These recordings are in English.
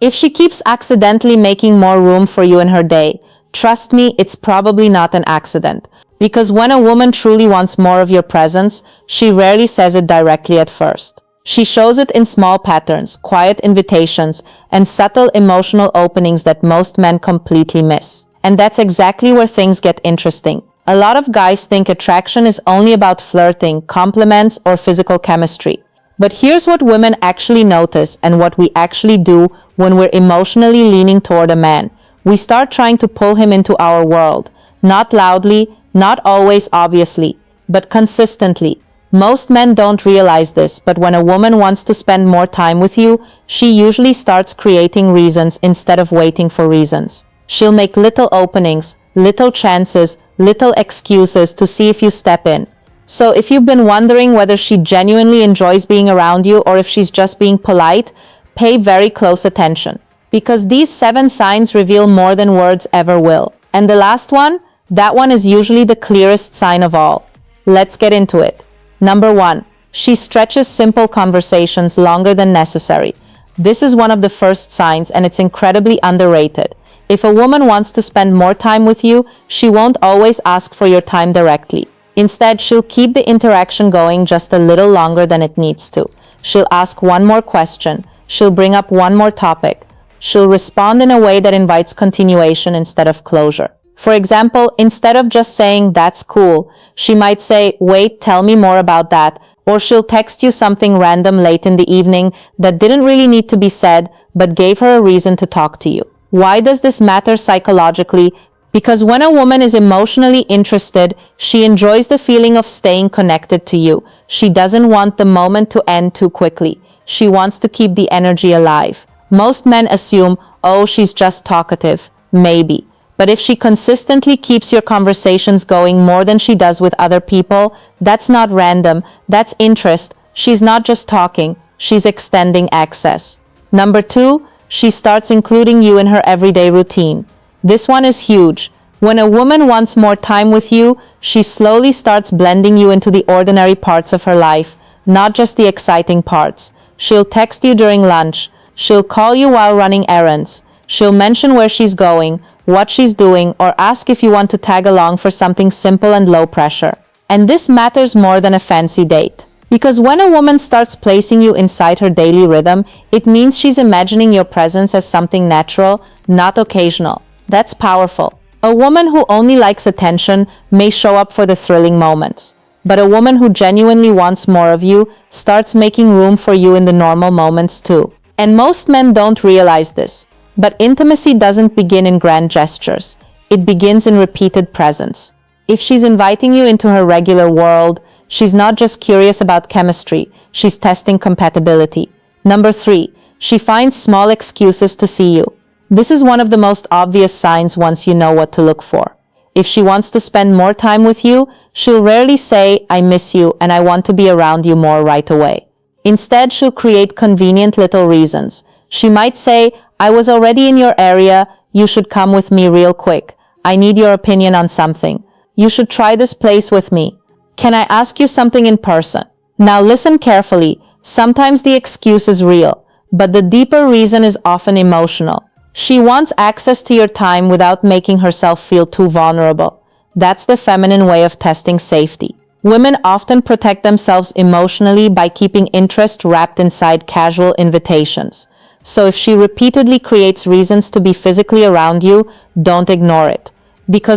If she keeps accidentally making more room for you in her day, trust me, it's probably not an accident. Because when a woman truly wants more of your presence, she rarely says it directly at first. She shows it in small patterns, quiet invitations, and subtle emotional openings that most men completely miss. And that's exactly where things get interesting. A lot of guys think attraction is only about flirting, compliments, or physical chemistry. But here's what women actually notice and what we actually do when we're emotionally leaning toward a man. We start trying to pull him into our world. Not loudly, not always obviously, but consistently. Most men don't realize this, but when a woman wants to spend more time with you, she usually starts creating reasons instead of waiting for reasons. She'll make little openings, little chances, little excuses to see if you step in. So if you've been wondering whether she genuinely enjoys being around you or if she's just being polite, pay very close attention. Because these 7 signs reveal more than words ever will. And the last one, that one is usually the clearest sign of all. Let's get into it. Number 1. She stretches simple conversations longer than necessary. This is one of the first signs and it's incredibly underrated. If a woman wants to spend more time with you, she won't always ask for your time directly. Instead, she'll keep the interaction going just a little longer than it needs to. She'll ask one more question. She'll bring up one more topic. She'll respond in a way that invites continuation instead of closure. For example, instead of just saying, "That's cool," she might say, "Wait, tell me more about that." Or she'll text you something random late in the evening that didn't really need to be said, but gave her a reason to talk to you. Why does this matter psychologically? Because when a woman is emotionally interested, she enjoys the feeling of staying connected to you. She doesn't want the moment to end too quickly. She wants to keep the energy alive. Most men assume, "Oh, she's just talkative." Maybe. But if she consistently keeps your conversations going more than she does with other people, that's not random, that's interest. She's not just talking, she's extending access. Number 2, she starts including you in her everyday routine. This one is huge. When a woman wants more time with you, she slowly starts blending you into the ordinary parts of her life, not just the exciting parts. She'll text you during lunch. She'll call you while running errands. She'll mention where she's going, what she's doing, or ask if you want to tag along for something simple and low pressure. And this matters more than a fancy date. Because when a woman starts placing you inside her daily rhythm, it means she's imagining your presence as something natural, not occasional. That's powerful. A woman who only likes attention may show up for the thrilling moments. But a woman who genuinely wants more of you starts making room for you in the normal moments too. And most men don't realize this. But intimacy doesn't begin in grand gestures. It begins in repeated presence. If she's inviting you into her regular world, she's not just curious about chemistry, she's testing compatibility. Number 3, she finds small excuses to see you. This is one of the most obvious signs once you know what to look for. If she wants to spend more time with you, she'll rarely say, "I miss you and I want to be around you more" right away. Instead, she'll create convenient little reasons. She might say, "I was already in your area, you should come with me real quick. I need your opinion on something. You should try this place with me. Can I ask you something in person?" Now listen carefully. Sometimes the excuse is real, but the deeper reason is often emotional. She wants access to your time without making herself feel too vulnerable. That's the feminine way of testing safety. Women often protect themselves emotionally by keeping interest wrapped inside casual invitations. So if she repeatedly creates reasons to be physically around you, don't ignore it.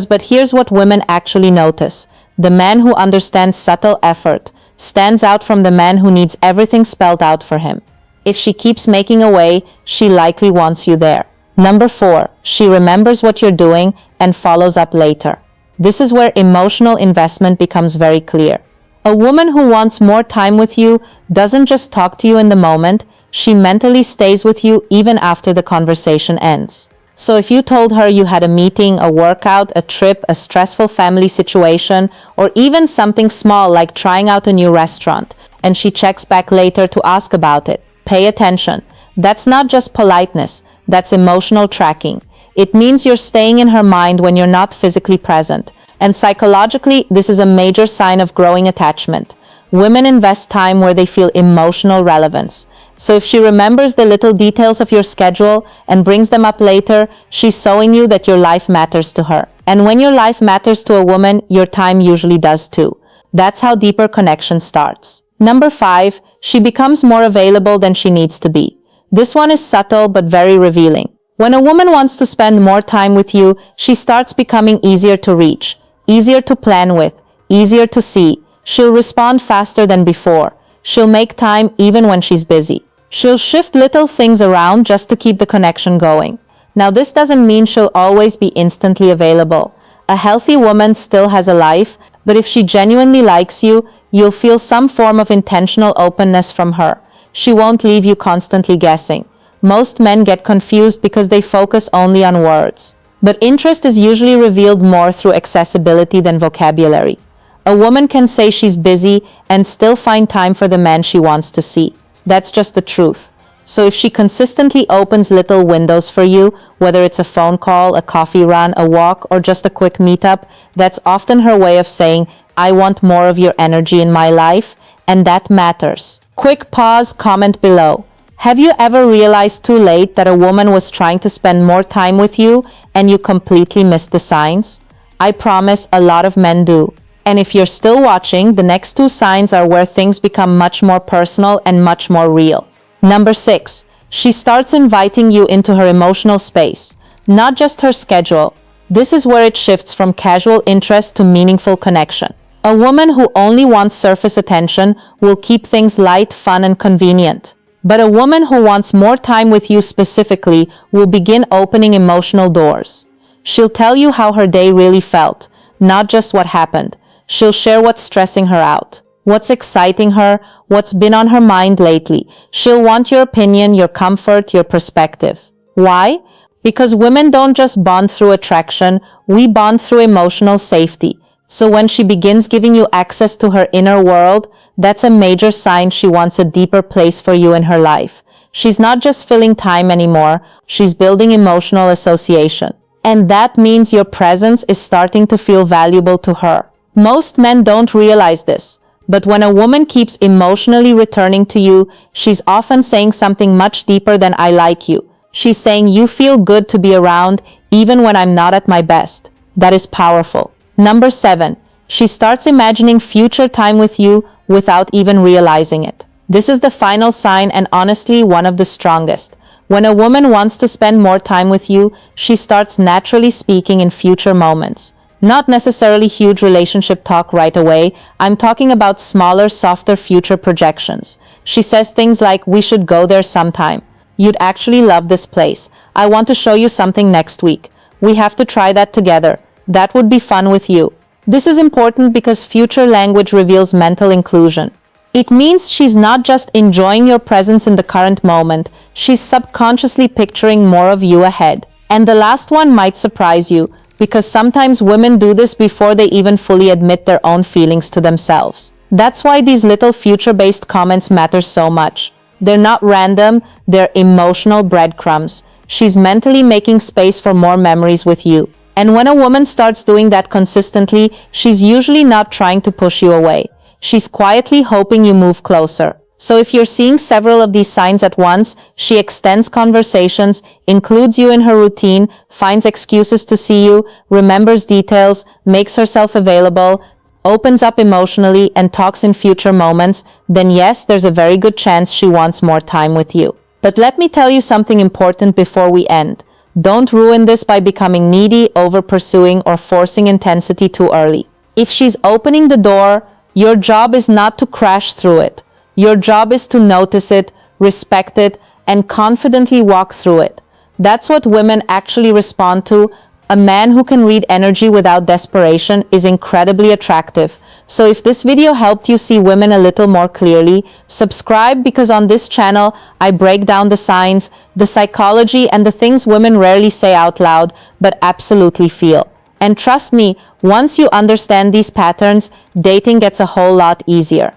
But here's what women actually notice. The man who understands subtle effort stands out from the man who needs everything spelled out for him. If she keeps making a way, she likely wants you there. Number 4, she remembers what you're doing and follows up later. This is where emotional investment becomes very clear. A woman who wants more time with you doesn't just talk to you in the moment, she mentally stays with you even after the conversation ends. So if you told her you had a meeting, a workout, a trip, a stressful family situation, or even something small like trying out a new restaurant, and she checks back later to ask about it, pay attention. That's not just politeness, that's emotional tracking. It means you're staying in her mind when you're not physically present. And psychologically, this is a major sign of growing attachment. Women invest time where they feel emotional relevance. So if she remembers the little details of your schedule and brings them up later, she's showing you that your life matters to her. And when your life matters to a woman, your time usually does too. That's how deeper connection starts. Number 5, she becomes more available than she needs to be. This one is subtle but very revealing. When a woman wants to spend more time with you, she starts becoming easier to reach, easier to plan with, easier to see. She'll respond faster than before. She'll make time even when she's busy. She'll shift little things around just to keep the connection going. Now, this doesn't mean she'll always be instantly available. A healthy woman still has a life, but if she genuinely likes you, you'll feel some form of intentional openness from her. She won't leave you constantly guessing. Most men get confused because they focus only on words. But interest is usually revealed more through accessibility than vocabulary. A woman can say she's busy and still find time for the man she wants to see. That's just the truth. So if she consistently opens little windows for you, whether it's a phone call, a coffee run, a walk, or just a quick meetup, that's often her way of saying, I want more of your energy in my life, and that matters. Quick pause, comment below. Have you ever realized too late that a woman was trying to spend more time with you and you completely missed the signs? I promise a lot of men do. And if you're still watching, the next 2 signs are where things become much more personal and much more real. Number 6, she starts inviting you into her emotional space, not just her schedule. This is where it shifts from casual interest to meaningful connection. A woman who only wants surface attention will keep things light, fun, and convenient. But a woman who wants more time with you specifically will begin opening emotional doors. She'll tell you how her day really felt, not just what happened. She'll share what's stressing her out, what's exciting her, what's been on her mind lately. She'll want your opinion, your comfort, your perspective. Why? Because women don't just bond through attraction, we bond through emotional safety. So when she begins giving you access to her inner world, that's a major sign she wants a deeper place for you in her life. She's not just filling time anymore, she's building emotional association. And that means your presence is starting to feel valuable to her. Most men don't realize this, but when a woman keeps emotionally returning to you, she's often saying something much deeper than I like you. She's saying you feel good to be around even when I'm not at my best. That is powerful. Number 7, she starts imagining future time with you without even realizing it. This is the final sign and honestly one of the strongest. When a woman wants to spend more time with you, she starts naturally speaking in future moments. Not necessarily huge relationship talk right away. I'm talking about smaller, softer future projections. She says things like, we should go there sometime. You'd actually love this place. I want to show you something next week. We have to try that together. That would be fun with you. This is important because future language reveals mental inclusion. It means she's not just enjoying your presence in the current moment, she's subconsciously picturing more of you ahead. And the last one might surprise you, because sometimes women do this before they even fully admit their own feelings to themselves. That's why these little future-based comments matter so much. They're not random, they're emotional breadcrumbs. She's mentally making space for more memories with you. And when a woman starts doing that consistently, she's usually not trying to push you away. She's quietly hoping you move closer. So if you're seeing several of these signs at once, she extends conversations, includes you in her routine, finds excuses to see you, remembers details, makes herself available, opens up emotionally, and talks in future moments, then yes, there's a very good chance she wants more time with you. But let me tell you something important before we end. Don't ruin this by becoming needy, over-pursuing, or forcing intensity too early. If she's opening the door, your job is not to crash through it. Your job is to notice it, respect it, and confidently walk through it. That's what women actually respond to. A man who can read energy without desperation is incredibly attractive. So if this video helped you see women a little more clearly, subscribe, because on this channel, I break down the signs, the psychology, and the things women rarely say out loud, but absolutely feel. And trust me, once you understand these patterns, dating gets a whole lot easier.